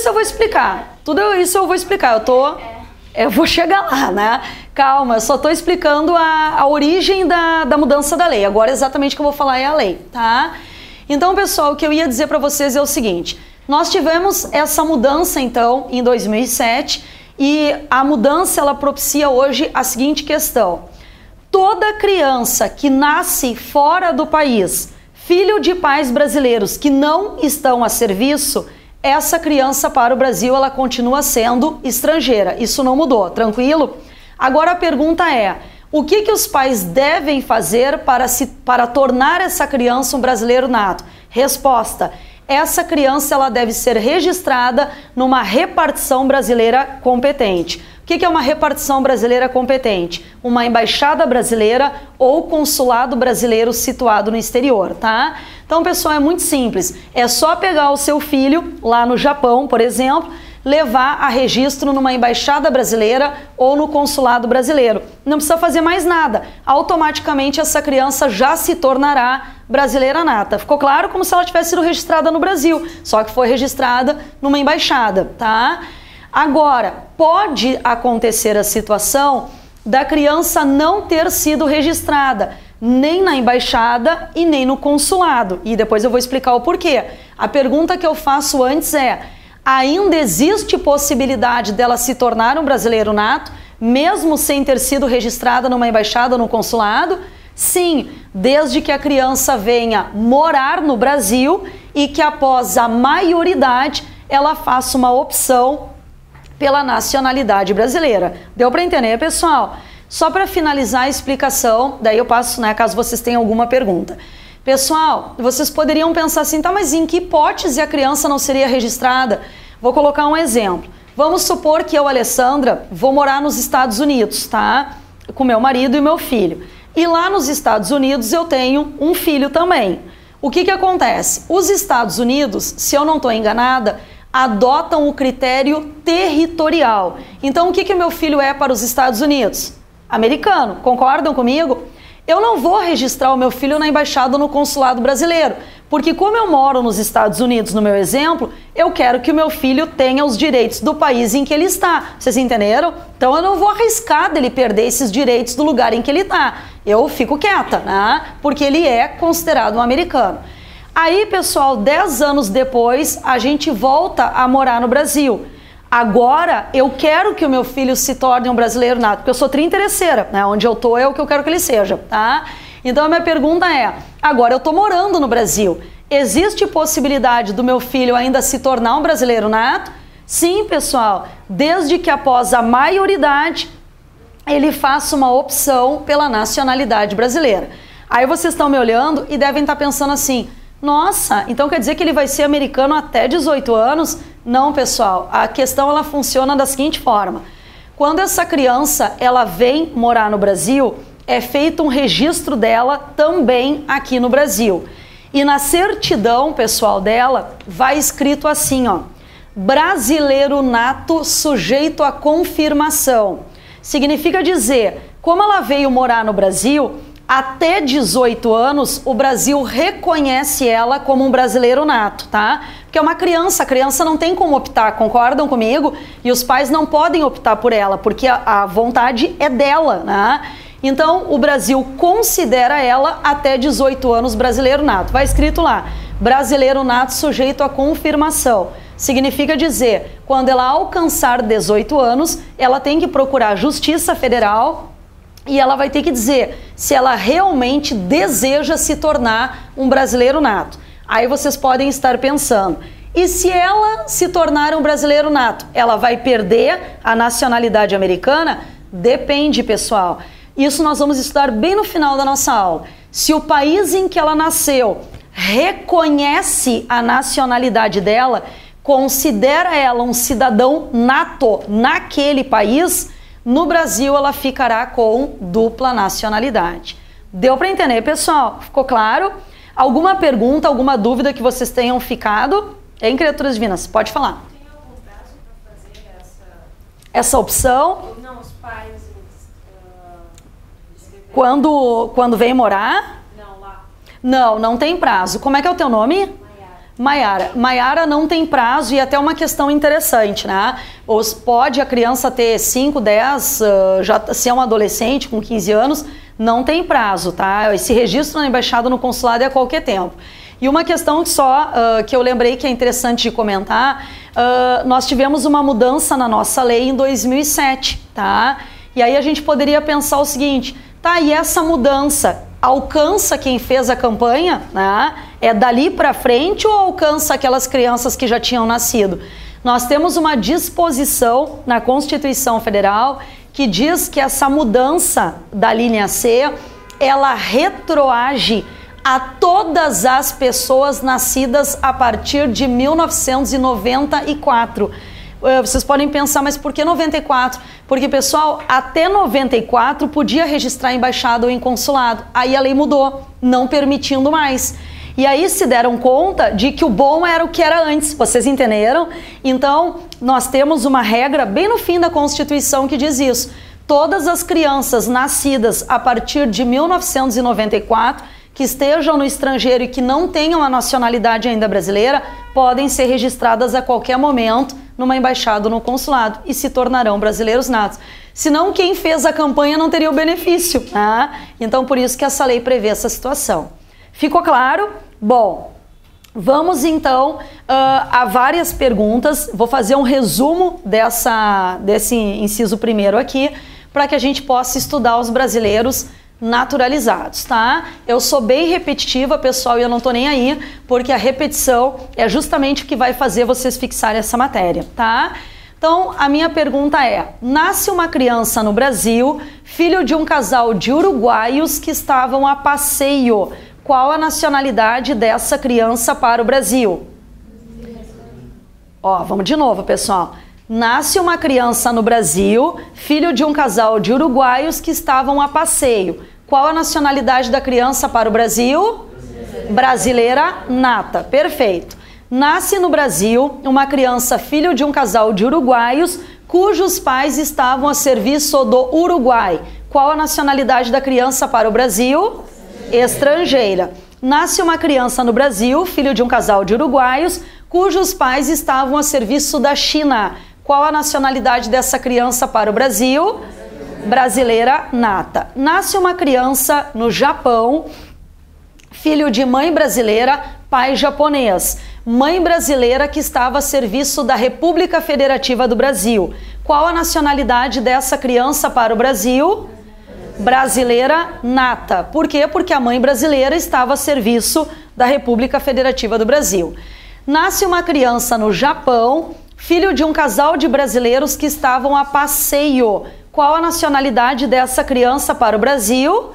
isso eu vou explicar. Tudo isso eu vou explicar. Eu vou chegar lá, né? Calma, eu só tô explicando a origem da mudança da lei. Agora exatamente o que eu vou falar é a lei, tá? Então, pessoal, o que eu ia dizer para vocês é o seguinte. Nós tivemos essa mudança, então, em 2007, e a mudança, ela propicia hoje a seguinte questão. Toda criança que nasce fora do país, filho de pais brasileiros que não estão a serviço, essa criança para o Brasil, ela continua sendo estrangeira. Isso não mudou, tranquilo? Agora a pergunta é, o que os pais devem fazer para tornar essa criança um brasileiro nato? Resposta, essa criança ela deve ser registrada numa repartição brasileira competente. O que é uma repartição brasileira competente? Uma embaixada brasileira ou consulado brasileiro situado no exterior, tá? Então, pessoal, é muito simples. É só pegar o seu filho lá no Japão, por exemplo, levar a registro numa embaixada brasileira ou no consulado brasileiro. Não precisa fazer mais nada. Automaticamente essa criança já se tornará brasileira nata. Ficou claro? Como se ela tivesse sido registrada no Brasil, só que foi registrada numa embaixada, tá? Agora, pode acontecer a situação da criança não ter sido registrada nem na embaixada e nem no consulado. E depois eu vou explicar o porquê. A pergunta que eu faço antes é: ainda existe possibilidade dela se tornar um brasileiro nato, mesmo sem ter sido registrada numa embaixada ou no consulado? Sim, desde que a criança venha morar no Brasil e que após a maioridade ela faça uma opção pela nacionalidade brasileira. Deu para entender, pessoal? Só para finalizar a explicação, daí eu passo, né, caso vocês tenham alguma pergunta. Pessoal, vocês poderiam pensar assim, tá, mas em que hipótese a criança não seria registrada? Vou colocar um exemplo. Vamos supor que eu, Alessandra, vou morar nos Estados Unidos, tá? Com meu marido e meu filho. E lá nos Estados Unidos eu tenho um filho também. O que acontece? Os Estados Unidos, se eu não estou enganada, adotam o critério territorial. Então, o que meu filho é para os Estados Unidos? Americano, concordam comigo? Eu não vou registrar o meu filho na embaixada ou no consulado brasileiro, porque como eu moro nos Estados Unidos, no meu exemplo, eu quero que o meu filho tenha os direitos do país em que ele está. Vocês entenderam? Então eu não vou arriscar dele perder esses direitos do lugar em que ele está. Eu fico quieta, né? Porque ele é considerado um americano. Aí, pessoal, 10 anos depois, a gente volta a morar no Brasil. Agora, eu quero que o meu filho se torne um brasileiro nato, porque eu sou trinteresseira, né? Onde eu tô é o que eu quero que ele seja, tá? Então, a minha pergunta é, agora eu tô morando no Brasil, existe possibilidade do meu filho ainda se tornar um brasileiro nato? Sim, pessoal, desde que após a maioridade, ele faça uma opção pela nacionalidade brasileira. Aí vocês estão me olhando e devem estar pensando assim, nossa, então quer dizer que ele vai ser americano até 18 anos? Não, pessoal, a questão ela funciona da seguinte forma. Quando essa criança ela vem morar no Brasil, é feito um registro dela também aqui no Brasil. E na certidão, pessoal, dela, vai escrito assim, ó, brasileiro nato sujeito à confirmação. Significa dizer, como ela veio morar no Brasil, até 18 anos, o Brasil reconhece ela como um brasileiro nato, tá? Porque é uma criança, a criança não tem como optar, concordam comigo? E os pais não podem optar por ela, porque a vontade é dela, né? Então, o Brasil considera ela até 18 anos brasileiro nato. Vai escrito lá, brasileiro nato sujeito à confirmação. Significa dizer, quando ela alcançar 18 anos, ela tem que procurar a Justiça Federal e ela vai ter que dizer se ela realmente deseja se tornar um brasileiro nato. Aí vocês podem estar pensando, e se ela se tornar um brasileiro nato, ela vai perder a nacionalidade americana? Depende, pessoal. Isso nós vamos estudar bem no final da nossa aula. Se o país em que ela nasceu reconhece a nacionalidade dela, considera ela um cidadão nato naquele país, no Brasil ela ficará com dupla nacionalidade. Deu para entender, pessoal? Ficou claro? Alguma pergunta, alguma dúvida que vocês tenham ficado? Em criaturas divinas, pode falar. Tem algum prazo para fazer essa opção? Não, os pais... Quando vem morar? Não, lá. Não tem prazo. Como é que é o teu nome? Maiara não tem prazo e até uma questão interessante, né? Pode a criança ter 5, 10, já ser um adolescente com 15 anos, não tem prazo, tá? Esse registro na embaixada, no consulado é a qualquer tempo. E uma questão que eu lembrei que é interessante de comentar, nós tivemos uma mudança na nossa lei em 2007, tá? E aí a gente poderia pensar o seguinte, tá, e essa mudança alcança quem fez a campanha, né? É dali para frente ou alcança aquelas crianças que já tinham nascido? Nós temos uma disposição na Constituição Federal que diz que essa mudança da linha C, ela retroage a todas as pessoas nascidas a partir de 1994. Vocês podem pensar, mas por que 94? Porque, pessoal, até 94 podia registrar em embaixada ou em consulado. Aí a lei mudou, não permitindo mais. E aí se deram conta de que o bom era o que era antes, vocês entenderam? Então, nós temos uma regra bem no fim da Constituição que diz isso. Todas as crianças nascidas a partir de 1994, que estejam no estrangeiro e que não tenham a nacionalidade ainda brasileira, podem ser registradas a qualquer momento numa embaixada ou no consulado e se tornarão brasileiros natos. Senão, quem fez a campanha não teria o benefício, né? Então, por isso que essa lei prevê essa situação. Ficou claro? Bom, vamos então a várias perguntas. Vou fazer um resumo desse inciso primeiro aqui, para que a gente possa estudar os brasileiros naturalizados, tá? Eu sou bem repetitiva, pessoal, e eu não tô nem aí, porque a repetição é justamente o que vai fazer vocês fixarem essa matéria, tá? Então, a minha pergunta é: nasce uma criança no Brasil, filho de um casal de uruguaios que estavam a passeio. Qual a nacionalidade dessa criança para o Brasil? Ó, vamos de novo, pessoal. Nasce uma criança no Brasil, filho de um casal de uruguaios que estavam a passeio. Qual a nacionalidade da criança para o Brasil? Brasileira nata. Perfeito. Nasce no Brasil uma criança filho de um casal de uruguaios cujos pais estavam a serviço do Uruguai. Qual a nacionalidade da criança para o Brasil? Estrangeira. Nasce uma criança no Brasil, filho de um casal de uruguaios cujos pais estavam a serviço da China. Qual a nacionalidade dessa criança para o Brasil? Brasileira nata. Nasce uma criança no Japão, filho de mãe brasileira, pai japonês. Mãe brasileira que estava a serviço da República Federativa do Brasil. Qual a nacionalidade dessa criança para o Brasil? Brasileira nata. Por quê? Porque a mãe brasileira estava a serviço da República Federativa do Brasil. Nasce uma criança no Japão, filho de um casal de brasileiros que estavam a passeio. Qual a nacionalidade dessa criança para o Brasil?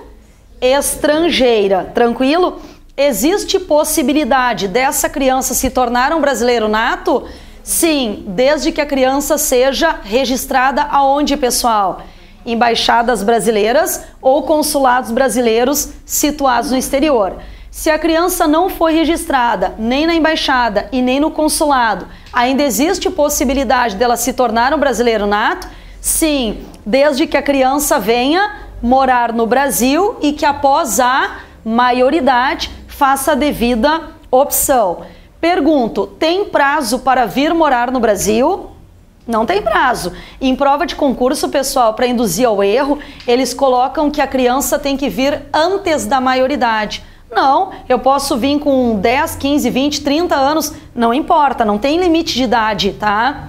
Estrangeira. Tranquilo? Existe possibilidade dessa criança se tornar um brasileiro nato? Sim, desde que a criança seja registrada aonde, pessoal? Embaixadas brasileiras ou consulados brasileiros situados no exterior. Se a criança não foi registrada nem na embaixada e nem no consulado, ainda existe possibilidade dela se tornar um brasileiro nato? Sim, desde que a criança venha morar no Brasil e que após a maioridade faça a devida opção. Pergunto, tem prazo para vir morar no Brasil? Não tem prazo. Em prova de concurso, pessoal, para induzir ao erro, eles colocam que a criança tem que vir antes da maioridade. Não, eu posso vir com 10, 15, 20, 30 anos, não importa, não tem limite de idade, tá?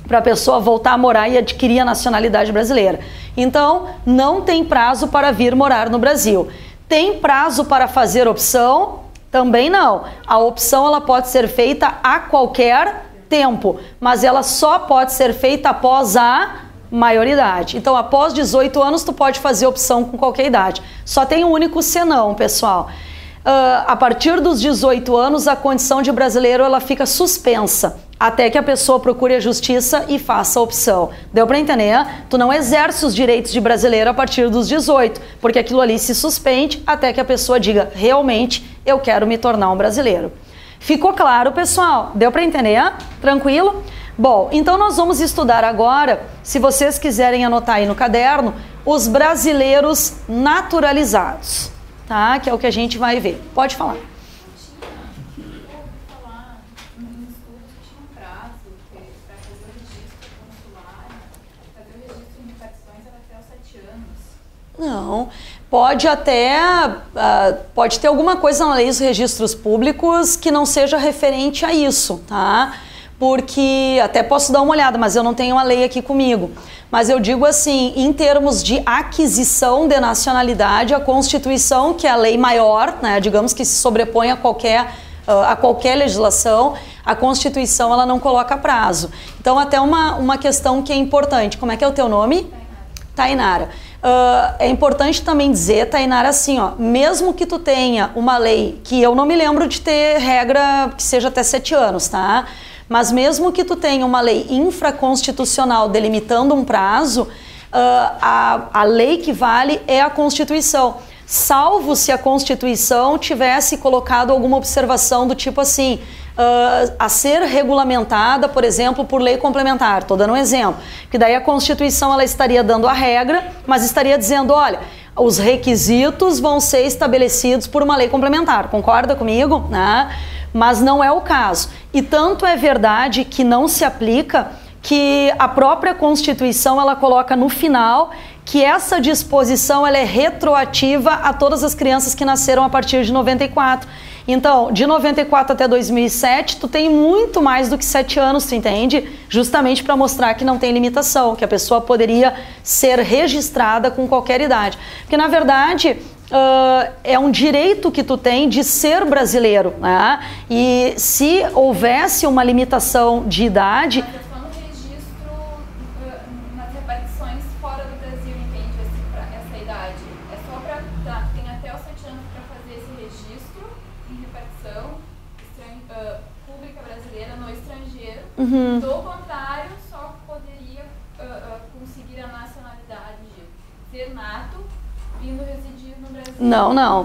Para a pessoa voltar a morar e adquirir a nacionalidade brasileira. Então, não tem prazo para vir morar no Brasil. Tem prazo para fazer opção? Também não. A opção ela pode ser feita a qualquer tempo, mas ela só pode ser feita após a maioridade. Então, após 18 anos, tu pode fazer opção com qualquer idade. Só tem um único senão, pessoal. A partir dos 18 anos, a condição de brasileiro ela fica suspensa até que a pessoa procure a justiça e faça a opção. Deu para entender? Tu não exerce os direitos de brasileiro a partir dos 18, porque aquilo ali se suspende até que a pessoa diga, realmente, eu quero me tornar um brasileiro. Ficou claro, pessoal? Deu para entender? Tranquilo? Bom, então nós vamos estudar agora, se vocês quiserem anotar aí no caderno, os brasileiros naturalizados, tá? Que é o que a gente vai ver. Pode falar. Não. Pode até, pode ter alguma coisa na lei dos registros públicos que não seja referente a isso, tá? Porque, até posso dar uma olhada, mas eu não tenho a lei aqui comigo. Mas eu digo assim, em termos de aquisição de nacionalidade, a Constituição, que é a lei maior, né, digamos que se sobrepõe a qualquer legislação, a Constituição ela não coloca prazo. Então, até uma questão que é importante. Como é que é o teu nome? Tainara. É importante também dizer, Tainara, assim, ó, mesmo que tu tenha uma lei, que eu não me lembro de ter regra que seja até 7 anos, tá? Mas mesmo que tu tenha uma lei infraconstitucional delimitando um prazo, a lei que vale é a Constituição. Salvo se a Constituição tivesse colocado alguma observação do tipo assim, a ser regulamentada, por exemplo, por lei complementar. Estou dando um exemplo. Que daí a Constituição ela estaria dando a regra, mas estaria dizendo, olha, os requisitos vão ser estabelecidos por uma lei complementar. Concorda comigo? Né? Mas não é o caso. E tanto é verdade que não se aplica que a própria Constituição ela coloca no final que essa disposição ela é retroativa a todas as crianças que nasceram a partir de 94. Então, de 94 até 2007, tu tem muito mais do que 7 anos, tu entende? Justamente para mostrar que não tem limitação, que a pessoa poderia ser registrada com qualquer idade. Porque, na verdade, é um direito que tu tem de ser brasileiro, né? E se houvesse uma limitação de idade... Uhum. Do contrário, só poderia conseguir a nacionalidade de ser nato vindo residir no Brasil.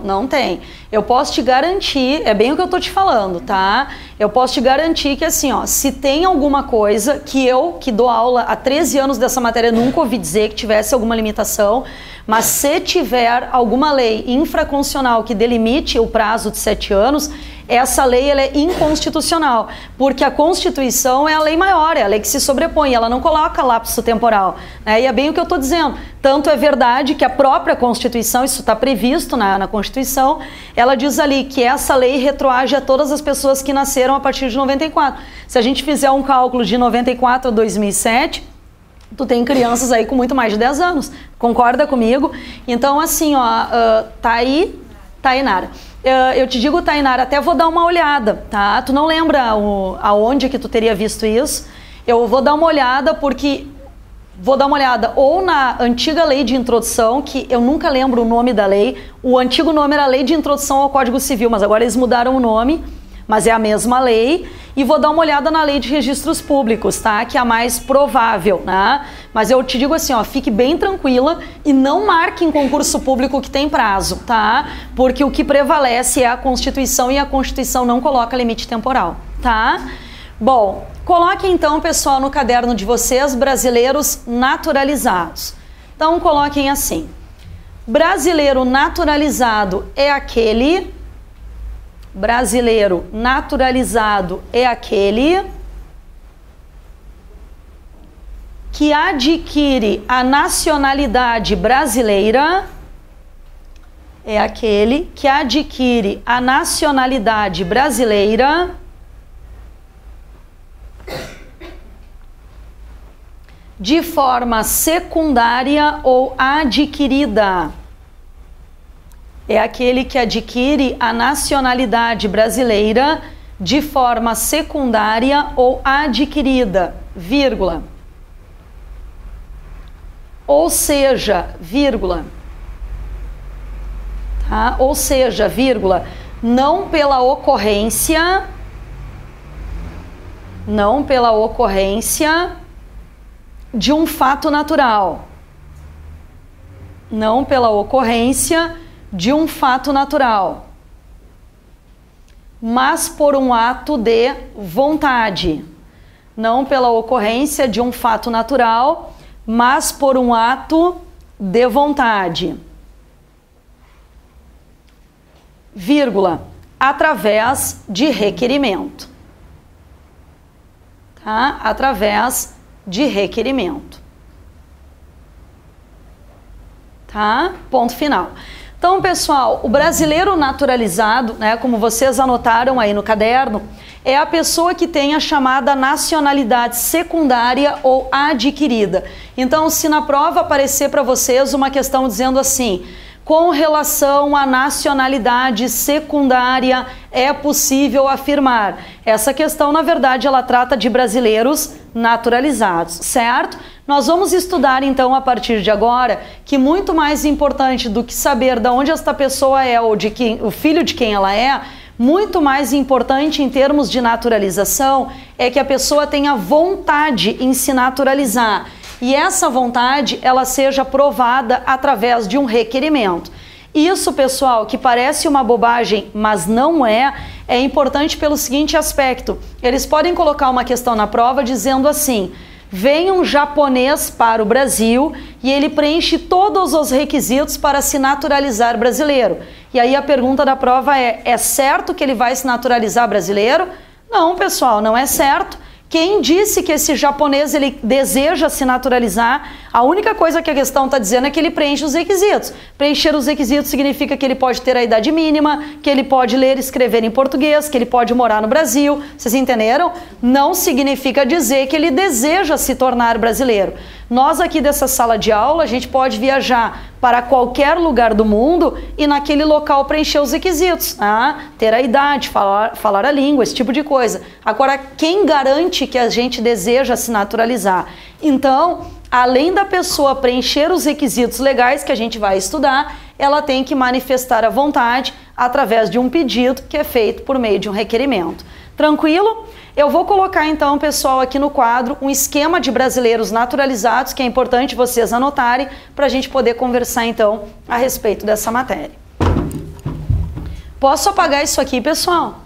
Não tem. Eu posso te garantir, é bem o que eu tô te falando, tá? Eu posso te garantir que assim, ó, se tem alguma coisa que eu, que dou aula há 13 anos dessa matéria, nunca ouvi dizer que tivesse alguma limitação, mas se tiver alguma lei infraconstitucional que delimite o prazo de 7 anos, essa lei ela é inconstitucional, porque a Constituição é a lei maior, é a lei que se sobrepõe, ela não coloca lapso temporal, né? E é bem o que eu estou dizendo. Tanto é verdade que a própria Constituição, isso está previsto na Constituição, ela diz ali que essa lei retroage a todas as pessoas que nasceram a partir de 94. Se a gente fizer um cálculo de 94 a 2007, tu tem crianças aí com muito mais de 10 anos. Concorda comigo? Então, assim, ó, tá aí, Tainara. Eu te digo, Tainara, até vou dar uma olhada, tá? Tu não lembra aonde que tu teria visto isso? Eu vou dar uma olhada porque... Vou dar uma olhada ou na antiga lei de introdução, que eu nunca lembro o nome da lei. O antigo nome era Lei de Introdução ao Código Civil, mas agora eles mudaram o nome, mas é a mesma lei. E vou dar uma olhada na Lei de Registros Públicos, tá? Que é a mais provável, né? Mas eu te digo assim, ó, fique bem tranquila e não marque em concurso público que tem prazo, tá? Porque o que prevalece é a Constituição e a Constituição não coloca limite temporal, tá? Bom, coloque então, pessoal, no caderno de vocês, brasileiros naturalizados. Então, coloquem assim. Brasileiro naturalizado é aquele... Brasileiro naturalizado é aquele que adquire a nacionalidade brasileira, é aquele que adquire a nacionalidade brasileira de forma secundária ou adquirida. É aquele que adquire a nacionalidade brasileira de forma secundária ou adquirida, vírgula. Ou seja, vírgula. Tá? Ou seja, vírgula, não pela ocorrência de um fato natural. Não pela ocorrência de um fato natural, mas por um ato de vontade. Não pela ocorrência de um fato natural, mas por um ato de vontade. Vírgula, através de requerimento. Tá? Através de requerimento. tá? Ponto final. Então, pessoal, o brasileiro naturalizado, né, como vocês anotaram aí no caderno, é a pessoa que tem a chamada nacionalidade secundária ou adquirida. Então, se na prova aparecer para vocês uma questão dizendo assim, com relação à nacionalidade secundária, é possível afirmar. Essa questão, na verdade, ela trata de brasileiros naturalizados, certo? Nós vamos estudar, então, a partir de agora, que muito mais importante do que saber de onde esta pessoa é ou de quem, o filho de quem ela é, muito mais importante em termos de naturalização é que a pessoa tenha vontade em se naturalizar. E essa vontade, ela seja provada através de um requerimento. Isso, pessoal, que parece uma bobagem, mas não é importante pelo seguinte aspecto. Eles podem colocar uma questão na prova dizendo assim, vem um japonês para o Brasil e ele preenche todos os requisitos para se naturalizar brasileiro. E aí a pergunta da prova é certo que ele vai se naturalizar brasileiro? Não, pessoal, não é certo. Quem disse que esse japonês ele deseja se naturalizar? A única coisa que a questão está dizendo é que ele preenche os requisitos. Preencher os requisitos significa que ele pode ter a idade mínima, que ele pode ler e escrever em português, que ele pode morar no Brasil. Vocês entenderam? Não significa dizer que ele deseja se tornar brasileiro. Nós aqui dessa sala de aula, a gente pode viajar para qualquer lugar do mundo e naquele local preencher os requisitos, ter a idade, falar a língua, esse tipo de coisa. Agora, quem garante que a gente deseja se naturalizar? Então, além da pessoa preencher os requisitos legais que a gente vai estudar, ela tem que manifestar a vontade através de um pedido que é feito por meio de um requerimento. Tranquilo? Eu vou colocar então, pessoal, aqui no quadro um esquema de brasileiros naturalizados, que é importante vocês anotarem, para a gente poder conversar então a respeito dessa matéria. Posso apagar isso aqui, pessoal?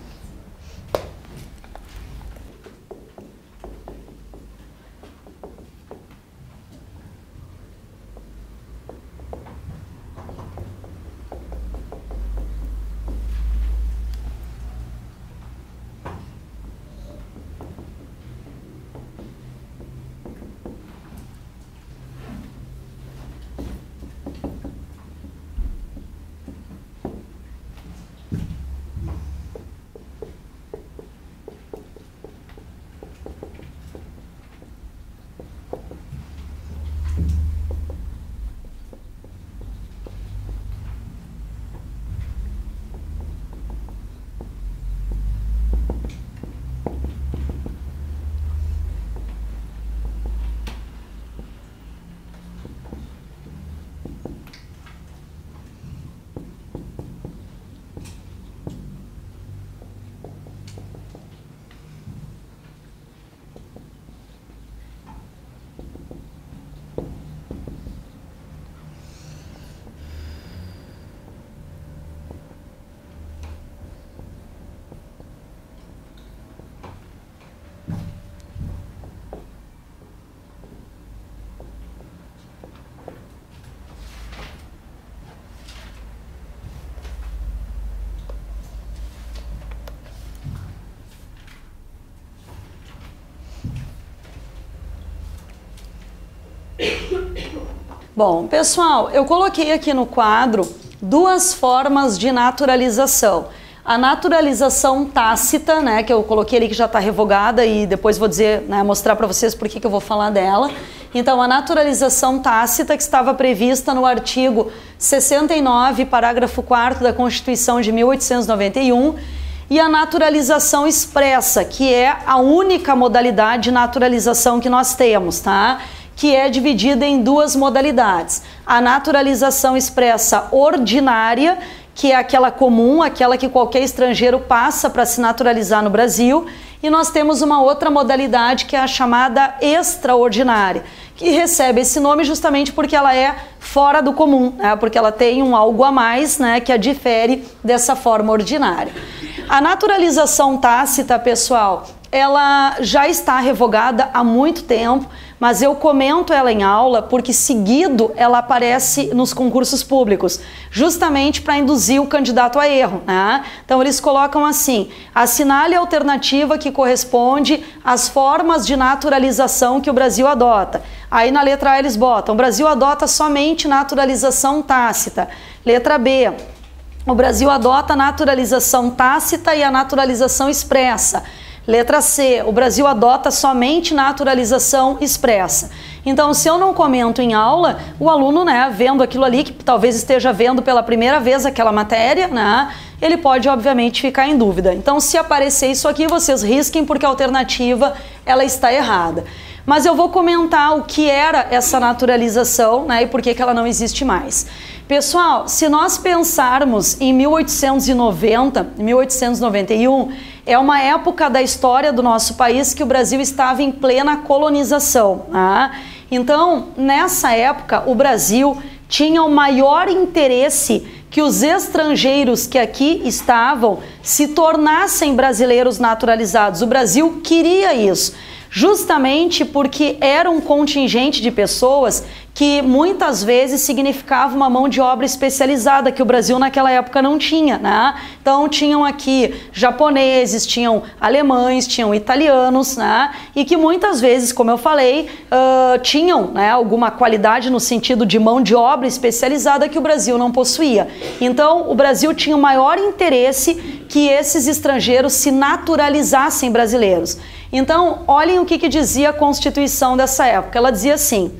Bom, pessoal, eu coloquei aqui no quadro duas formas de naturalização. A naturalização tácita, né, que eu coloquei ali que já está revogada e depois vou dizer, né, mostrar para vocês por que eu vou falar dela. Então, a naturalização tácita que estava prevista no artigo 69, parágrafo 4º da Constituição de 1891, e a naturalização expressa, que é a única modalidade de naturalização que nós temos, tá? Que é dividida em duas modalidades. A naturalização expressa ordinária, que é aquela comum, aquela que qualquer estrangeiro passa para se naturalizar no Brasil, e nós temos uma outra modalidade que é a chamada extraordinária, que recebe esse nome justamente porque ela é fora do comum, né? Porque ela tem um algo a mais, né, que a difere dessa forma ordinária. A naturalização tácita, pessoal, ela já está revogada há muito tempo, mas eu comento ela em aula porque seguido ela aparece nos concursos públicos, justamente para induzir o candidato a erro, né? Então eles colocam assim: assinale a alternativa que corresponde às formas de naturalização que o Brasil adota. Aí na letra A eles botam: o Brasil adota somente naturalização tácita. Letra B: o Brasil adota a naturalização tácita e a naturalização expressa. Letra C: o Brasil adota somente naturalização expressa. Então, se eu não comento em aula, o aluno, né, vendo aquilo ali, que talvez esteja vendo pela primeira vez aquela matéria, né, ele pode, obviamente, ficar em dúvida. Então, se aparecer isso aqui, vocês risquem, porque a alternativa, ela está errada. Mas eu vou comentar o que era essa naturalização, né, e por que ela não existe mais. Pessoal, se nós pensarmos em 1890, 1891, é uma época da história do nosso país que o Brasil estava em plena colonização, né? Então, nessa época, o Brasil tinha o maior interesse que os estrangeiros que aqui estavam se tornassem brasileiros naturalizados. O Brasil queria isso, justamente porque era um contingente de pessoas que muitas vezes significava uma mão de obra especializada que o Brasil naquela época não tinha, né? Então tinham aqui japoneses, tinham alemães, tinham italianos, né? E que muitas vezes, como eu falei, tinham, né, alguma qualidade no sentido de mão de obra especializada que o Brasil não possuía. Então o Brasil tinha o maior interesse que esses estrangeiros se naturalizassem brasileiros. Então olhem o que dizia a Constituição dessa época. Ela dizia assim: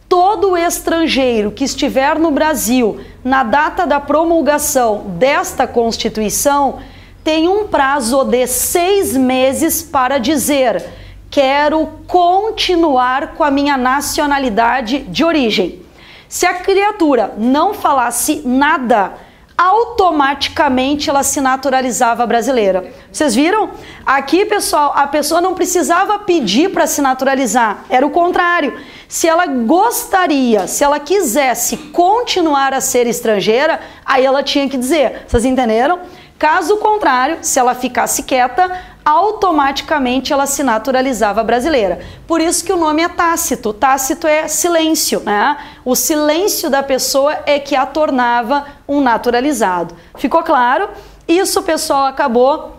todo estrangeiro que estiver no Brasil na data da promulgação desta Constituição tem um prazo de 6 meses para dizer: quero continuar com a minha nacionalidade de origem. Se a criatura não falasse nada, automaticamente ela se naturalizava brasileira. Vocês viram? Aqui, pessoal, a pessoa não precisava pedir para se naturalizar, era o contrário. Se ela gostaria, se ela quisesse continuar a ser estrangeira, aí ela tinha que dizer. Vocês entenderam? Caso contrário, se ela ficasse quieta, automaticamente ela se naturalizava brasileira. Por isso que o nome é tácito. Tácito é silêncio, né? O silêncio da pessoa é que a tornava um naturalizado. Ficou claro? Isso, pessoal, acabou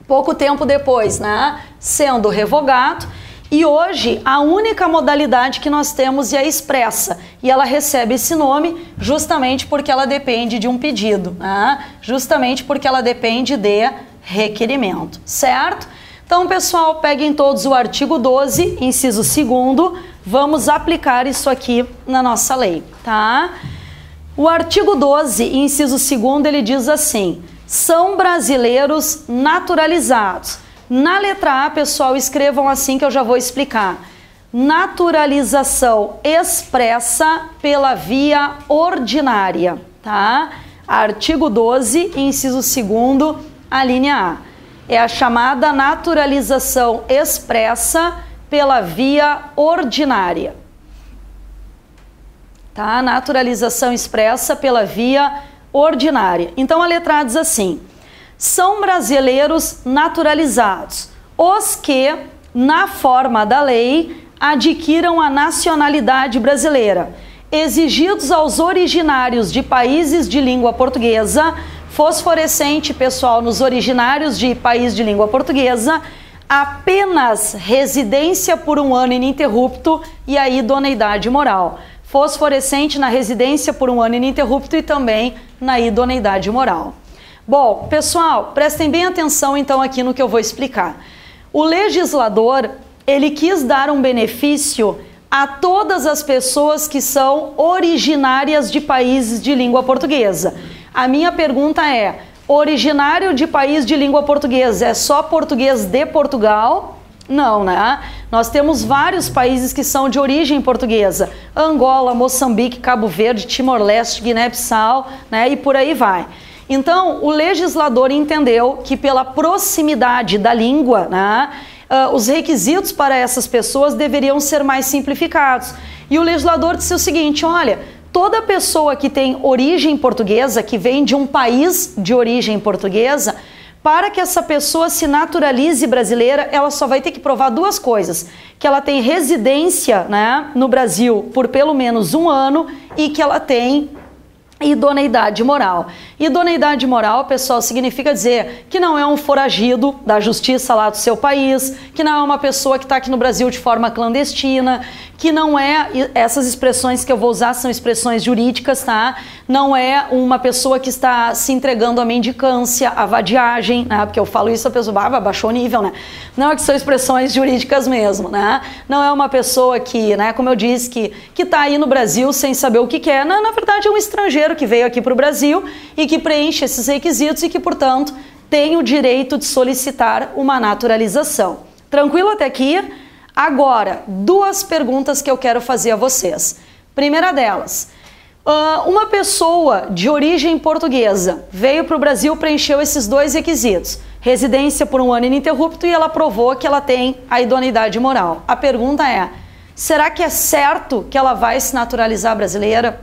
pouco tempo depois, né, sendo revogado. E hoje a única modalidade que nós temos é a expressa, e ela recebe esse nome justamente porque ela depende de um pedido, né? Justamente porque ela depende de requerimento, certo? Então, pessoal, peguem todos o artigo 12, inciso 2º, vamos aplicar isso aqui na nossa lei, tá? O artigo 12, inciso 2º, ele diz assim: são brasileiros naturalizados. Na letra A, pessoal, escrevam assim que eu já vou explicar. Naturalização expressa pela via ordinária, tá? Artigo 12, inciso 2º, a linha A. É a chamada naturalização expressa pela via ordinária. Tá? Naturalização expressa pela via ordinária. Então a letra A diz assim: são brasileiros naturalizados os que, na forma da lei, adquiram a nacionalidade brasileira, exigidos aos originários de países de língua portuguesa, fosforescente, pessoal, nos originários de país de língua portuguesa, apenas residência por 1 ano ininterrupto e a idoneidade moral. Fosforescente na residência por 1 ano ininterrupto e também na idoneidade moral. Bom, pessoal, prestem bem atenção então aqui no que eu vou explicar. O legislador, ele quis dar um benefício a todas as pessoas que são originárias de países de língua portuguesa. A minha pergunta é: originário de país de língua portuguesa é só português de Portugal? Não, né? Nós temos vários países que são de origem portuguesa: Angola, Moçambique, Cabo Verde, Timor-Leste, Guiné-Bissau, né? E por aí vai. Então, o legislador entendeu que pela proximidade da língua, né, os requisitos para essas pessoas deveriam ser mais simplificados. E o legislador disse o seguinte: olha, toda pessoa que tem origem portuguesa, que vem de um país de origem portuguesa, Para que essa pessoa se naturalize brasileira, ela só vai ter que provar duas coisas: que ela tem residência, né, no Brasil por pelo menos 1 ano e que ela tem idoneidade moral. Idoneidade moral, pessoal, significa dizer que não é um foragido da justiça lá do seu país, que não é uma pessoa que está aqui no Brasil de forma clandestina, que não é, essas expressões que eu vou usar são expressões jurídicas, tá? Não é uma pessoa que está se entregando à mendicância, à vadiagem, né? Porque eu falo isso, a pessoa baixou o nível, né? Não, é que são expressões jurídicas mesmo, né? Não é uma pessoa que, né, como eu disse, que está aí no Brasil sem saber o que quer. Na verdade, é um estrangeiro que veio aqui para o Brasil e que preenche esses requisitos e que, portanto, tem o direito de solicitar uma naturalização. Tranquilo até aqui? Agora, 2 perguntas que eu quero fazer a vocês. Primeira delas, uma pessoa de origem portuguesa veio para o Brasil, preencheu esses 2 requisitos, residência por 1 ano ininterrupto, e ela provou que ela tem a idoneidade moral. A pergunta é, será que é certo que ela vai se naturalizar brasileira?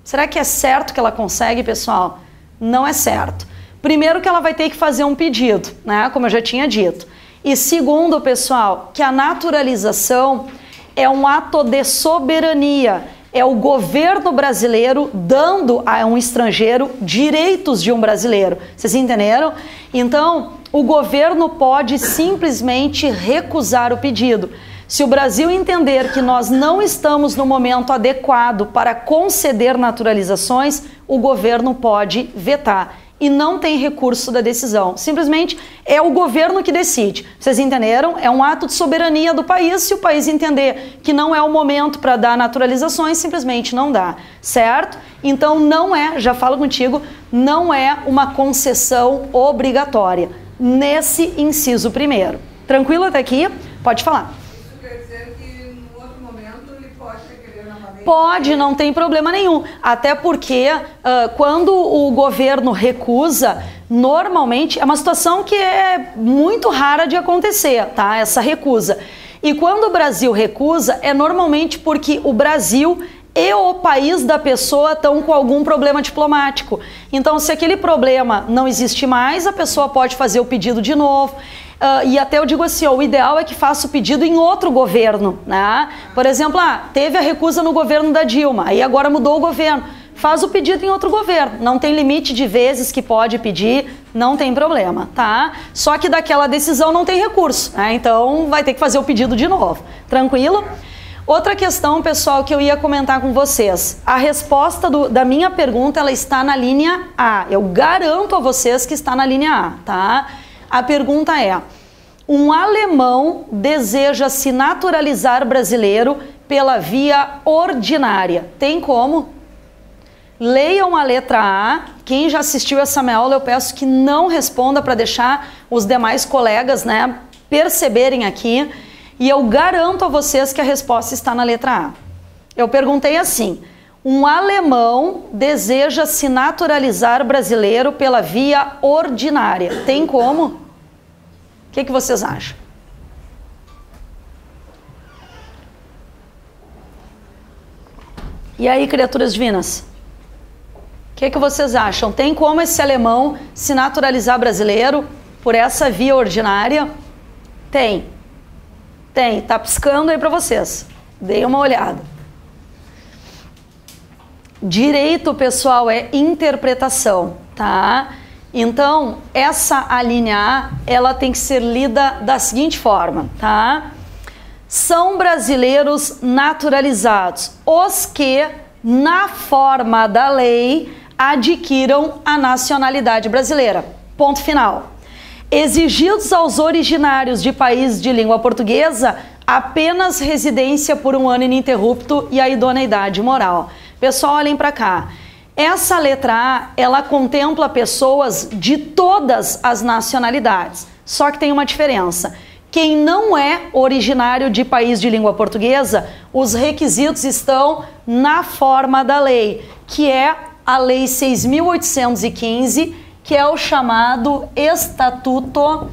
Será que é certo que ela consegue, pessoal? Não é certo. Primeiro que ela vai ter que fazer um pedido, né? Como eu já tinha dito. E segundo, pessoal, que a naturalização é um ato de soberania. É o governo brasileiro dando a um estrangeiro direitos de um brasileiro. Vocês entenderam? Então, o governo pode simplesmente recusar o pedido. Se o Brasil entender que nós não estamos no momento adequado para conceder naturalizações, o governo pode vetar. E não tem recurso da decisão. Simplesmente é o governo que decide. Vocês entenderam? É um ato de soberania do país. Se o país entender que não é o momento para dar naturalizações, simplesmente não dá. Certo? Então não é, já falo contigo, não é uma concessão obrigatória. Nesse inciso primeiro. Tranquilo até aqui? Pode falar. Pode, não tem problema nenhum. Até porque quando o governo recusa, normalmente é uma situação que é muito rara de acontecer, tá? Essa recusa. E quando o Brasil recusa, é normalmente porque o Brasil e o país da pessoa estão com algum problema diplomático. Então, se aquele problema não existe mais, a pessoa pode fazer o pedido de novo. E até eu digo assim, ó, o ideal é que faça o pedido em outro governo, né? Por exemplo, teve a recusa no governo da Dilma, aí agora mudou o governo. Faz o pedido em outro governo, não tem limite de vezes que pode pedir, não tem problema, tá? Só que daquela decisão não tem recurso, né? Então vai ter que fazer o pedido de novo, tranquilo? Outra questão, pessoal, que eu ia comentar com vocês. A resposta da minha pergunta, ela está na linha A. Eu garanto a vocês que está na linha A, tá? A pergunta é, um alemão deseja se naturalizar brasileiro pela via ordinária. Tem como? Leiam a letra A. Quem já assistiu essa minha aula, eu peço que não responda para deixar os demais colegas, né, perceberem aqui. E eu garanto a vocês que a resposta está na letra A. Eu perguntei assim, um alemão deseja se naturalizar brasileiro pela via ordinária. Tem como? O que vocês acham? E aí, criaturas divinas? O que vocês acham? Tem como esse alemão se naturalizar brasileiro por essa via ordinária? Tem. Tem. Tá piscando aí para vocês. Deem uma olhada. Direito, pessoal, é interpretação, tá? Então, essa a linha A, ela tem que ser lida da seguinte forma, tá? São brasileiros naturalizados os que, na forma da lei, adquiram a nacionalidade brasileira. Ponto final. Exigidos aos originários de país de língua portuguesa apenas residência por 1 ano ininterrupto e a idoneidade moral. Pessoal, olhem para cá. Essa letra A, ela contempla pessoas de todas as nacionalidades, só que tem uma diferença. Quem não é originário de país de língua portuguesa, os requisitos estão na forma da lei, que é a Lei 6.815, que é o chamado Estatuto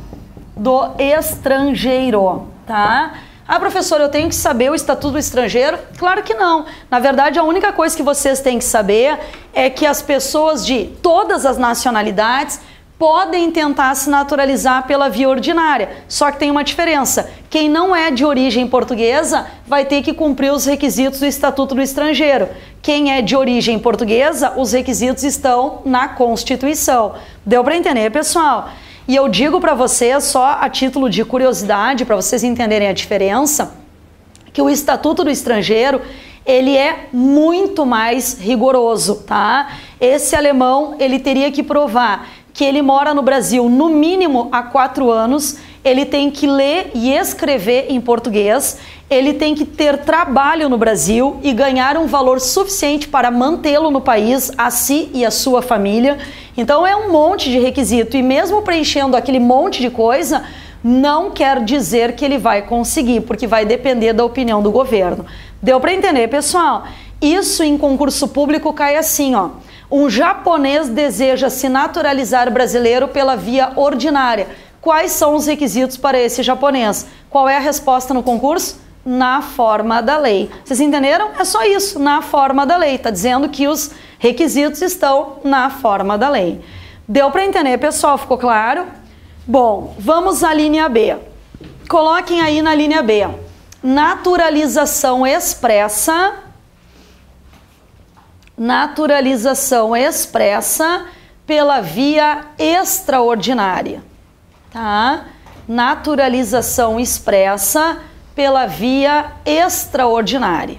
do Estrangeiro, tá? Ah, professora, eu tenho que saber o Estatuto do Estrangeiro? Claro que não. Na verdade, a única coisa que vocês têm que saber é que as pessoas de todas as nacionalidades podem tentar se naturalizar pela via ordinária, só que tem uma diferença. Quem não é de origem portuguesa vai ter que cumprir os requisitos do Estatuto do Estrangeiro. Quem é de origem portuguesa, os requisitos estão na Constituição. Deu para entender, pessoal? E eu digo para vocês, só a título de curiosidade, para vocês entenderem a diferença, que o Estatuto do Estrangeiro, ele é muito mais rigoroso, tá? Esse alemão, ele teria que provar que ele mora no Brasil no mínimo há 4 anos, ele tem que ler e escrever em português, ele tem que ter trabalho no Brasil e ganhar um valor suficiente para mantê-lo no país, a si e a sua família. Então é um monte de requisito e mesmo preenchendo aquele monte de coisa, não quer dizer que ele vai conseguir, porque vai depender da opinião do governo. Deu para entender, pessoal? Isso em concurso público cai assim, ó. Um japonês deseja se naturalizar brasileiro pela via ordinária. Quais são os requisitos para esse japonês? Qual é a resposta no concurso? Na forma da lei. Vocês entenderam? É só isso, na forma da lei. Está dizendo que os requisitos estão na forma da lei. Deu para entender, pessoal? Ficou claro? Bom, vamos à linha B. Coloquem aí na linha B. Naturalização expressa. Naturalização expressa pela via extraordinária, tá? Naturalização expressa pela via extraordinária.